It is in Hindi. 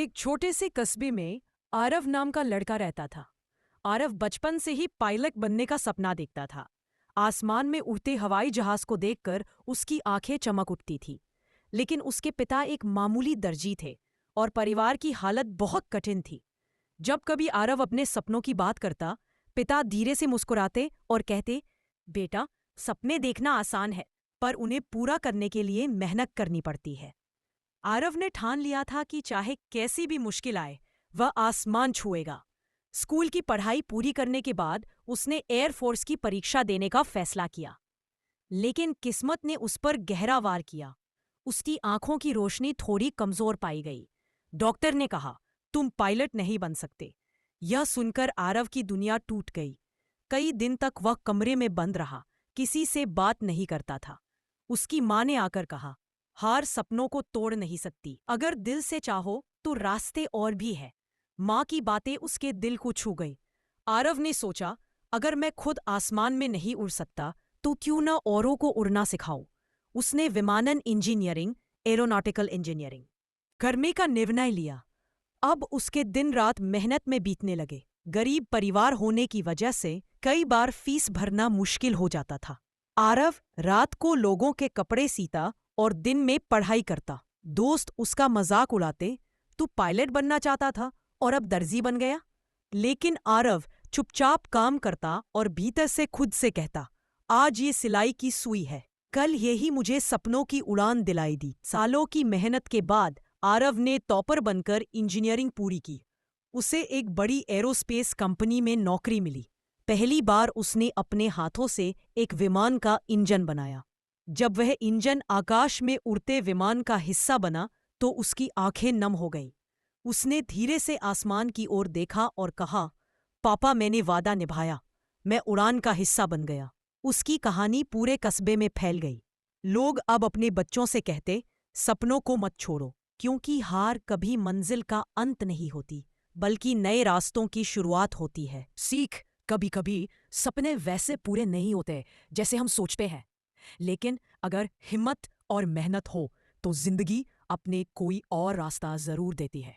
एक छोटे से कस्बे में आरव नाम का लड़का रहता था। आरव बचपन से ही पायलट बनने का सपना देखता था। आसमान में उड़ते हवाई जहाज को देखकर उसकी आंखें चमक उठती थी। लेकिन उसके पिता एक मामूली दर्जी थे और परिवार की हालत बहुत कठिन थी। जब कभी आरव अपने सपनों की बात करता, पिता धीरे से मुस्कुराते और कहते, बेटा, सपने देखना आसान है, पर उन्हें पूरा करने के लिए मेहनत करनी पड़ती है। आरव ने ठान लिया था कि चाहे कैसी भी मुश्किल आए, वह आसमान छुएगा। स्कूल की पढ़ाई पूरी करने के बाद उसने एयरफोर्स की परीक्षा देने का फैसला किया। लेकिन किस्मत ने उस पर गहरा वार किया। उसकी आंखों की रोशनी थोड़ी कमजोर पाई गई। डॉक्टर ने कहा, तुम पायलट नहीं बन सकते। यह सुनकर आरव की दुनिया टूट गई। कई दिन तक वह कमरे में बंद रहा, किसी से बात नहीं करता था। उसकी माँ ने आकर कहा, हार सपनों को तोड़ नहीं सकती, अगर दिल से चाहो तो रास्ते और भी है। माँ की बातें उसके दिल को छू गई। आरव ने सोचा, अगर मैं खुद आसमान में नहीं उड़ सकता तो क्यों न औरों को उड़ना सिखाऊं। उसने विमानन इंजीनियरिंग, एरोनॉटिकल इंजीनियरिंग करने का निर्णय लिया। अब उसके दिन रात मेहनत में बीतने लगे। गरीब परिवार होने की वजह से कई बार फीस भरना मुश्किल हो जाता था। आरव रात को लोगों के कपड़े सीता और दिन में पढ़ाई करता। दोस्त उसका मजाक उड़ाते, तू पायलट बनना चाहता था और अब दर्जी बन गया। लेकिन आरव चुपचाप काम करता और भीतर से खुद से कहता, आज ये सिलाई की सुई है, कल यही मुझे सपनों की उड़ान दिलाई दी। सालों की मेहनत के बाद आरव ने टॉपर बनकर इंजीनियरिंग पूरी की। उसे एक बड़ी एरोस्पेस कंपनी में नौकरी मिली। पहली बार उसने अपने हाथों से एक विमान का इंजन बनाया। जब वह इंजन आकाश में उड़ते विमान का हिस्सा बना तो उसकी आंखें नम हो गईं। उसने धीरे से आसमान की ओर देखा और कहा, पापा, मैंने वादा निभाया, मैं उड़ान का हिस्सा बन गया। उसकी कहानी पूरे कस्बे में फैल गई। लोग अब अपने बच्चों से कहते, सपनों को मत छोड़ो, क्योंकि हार कभी मंजिल का अंत नहीं होती, बल्कि नए रास्तों की शुरुआत होती है। सीख, कभी कभी सपने वैसे पूरे नहीं होते जैसे हम सोचते हैं, लेकिन अगर हिम्मत और मेहनत हो तो जिंदगी अपने कोई और रास्ता जरूर देती है।